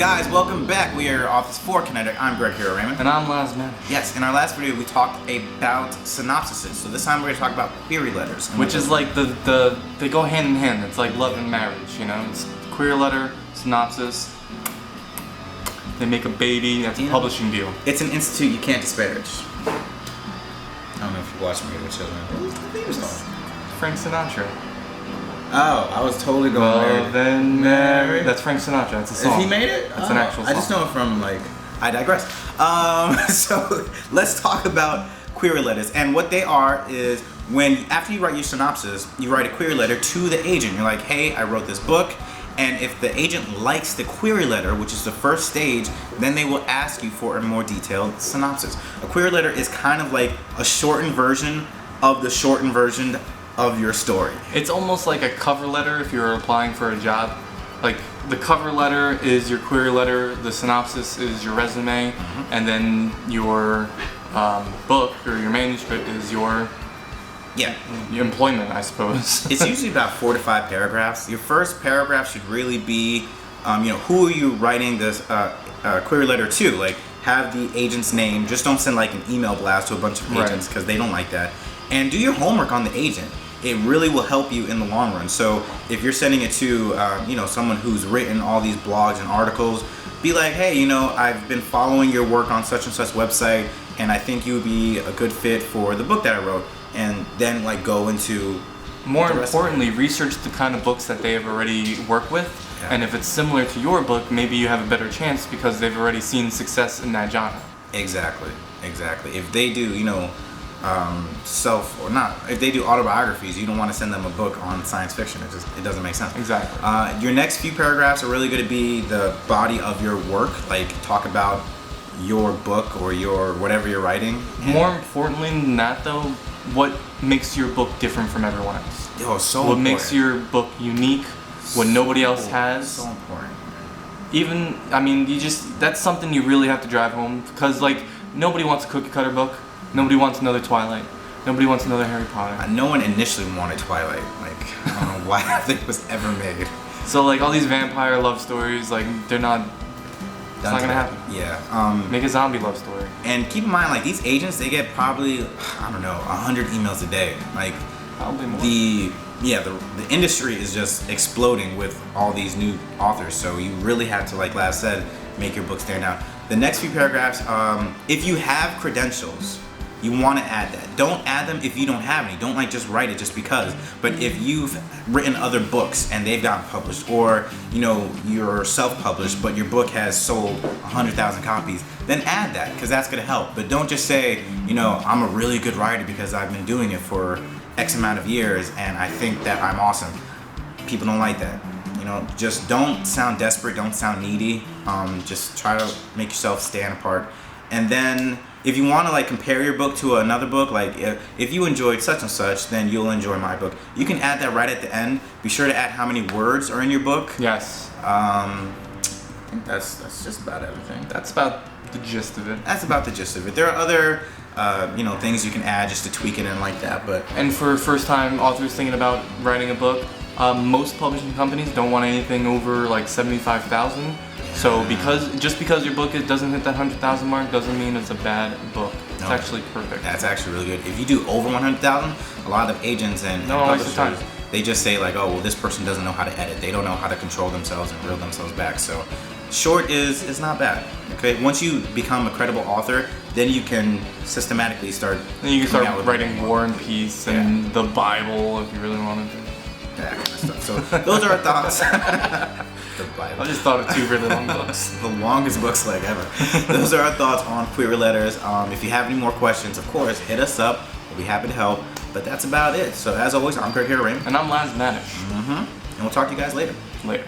guys, welcome back. We are Office 4 Kinetic. I'm Greg Hero Raymond. And I'm Laz Man. Yes, in our last video we talked about synopsises. So this time we're going to talk about query letters. Which is like they go hand in hand. It's like love and marriage, you know? It's query letter, synopsis. They make a baby, that's a publishing deal. It's an institute you can't disparage. I don't know if you watch Me with Children. What was the theme song? Frank Sinatra. Oh, I was totally going Love and marriage. That's Frank Sinatra, that's a song. Has he made it? That's an actual song. I just know it from I digress. So let's talk about query letters. And what they are is after you write your synopsis, you write a query letter to the agent. You're like, hey, I wrote this book. And if the agent likes the query letter, which is the first stage, then they will ask you for a more detailed synopsis. A query letter is kind of like a shortened version of the shortened version of your story. It's almost like a cover letter if you're applying for a job. Like the cover letter is your query letter, the synopsis is your resume, and then your book or your manuscript is your employment, I suppose. It's usually about 4 to 5 paragraphs. Your first paragraph should really be, who are you writing this query letter to? Like, have the agent's name. Just don't send like an email blast to a bunch of agents because they don't like that. And do your homework on the agent. It really will help you in the long run. So if you're sending it to, someone who's written all these blogs and articles, be like, hey, I've been following your work on such and such website, and I think you would be a good fit for the book that I wrote. And then go into more importantly, research the kind of books that they have already worked with, and if it's similar to your book, maybe you have a better chance because they've already seen success in that genre. Exactly. If they do, if they do autobiographies, you don't want to send them a book on science fiction. It doesn't make sense. Exactly. Your next few paragraphs are really going to be the body of your work, like talk about your book or your whatever you're writing. More importantly than that, though, what makes your book different from everyone else? Oh, so what important. makes your book unique, what nobody else has. So important. That's something you really have to drive home, because nobody wants a cookie cutter book. Nobody wants another Twilight. Nobody wants another Harry Potter. No one initially wanted Twilight. I don't know why that thing was ever made. So all these vampire love stories, they're not. It's not gonna happen. Yeah. Make a zombie love story. And keep in mind, these agents, they get probably 100 emails a day. Probably more. The industry is just exploding with all these new authors. So you really have to, like Laz said, make your book stand out. The next few paragraphs, if you have credentials, you want to add that. Don't add them if you don't have any. Don't just write it just because. But if you've written other books and they've gotten published, or you're self-published but your book has sold 100,000 copies, then add that, because that's going to help. But don't just say, I'm a really good writer because I've been doing it for X amount of years and I think that I'm awesome. People don't like that. Just don't sound desperate. Don't sound needy. Just try to make yourself stand apart. And then if you want to compare your book to another book, if you enjoyed such and such, then you'll enjoy my book. You can add that right at the end. Be sure to add how many words are in your book. Yes. I think that's just about everything. That's about the gist of it. That's about the gist of it. There are other things you can add just to tweak it in like that. And for first-time authors thinking about writing a book, most publishing companies don't want anything over 75,000. So just because your book doesn't hit that 100,000 mark doesn't mean it's a bad book. It's actually perfect. That's actually really good. If you do over 100,000, a lot of agents and publishers, they just say oh, well, this person doesn't know how to edit. They don't know how to control themselves and reel themselves back. So short is not bad. Okay, once you become a credible author, then you can systematically start. Then you can start writing War and Peace and the Bible if you really wanted to. That kind of stuff. So those are our thoughts. The Bible. I just thought of 2 really long books. The longest books ever. Those are our thoughts on query letters. If you have any more questions, of course, hit us up. We'll be happy to help. But that's about it. So as always, I'm Greg Hero Raymond. And I'm Laz Manish. And we'll talk to you guys later. Later.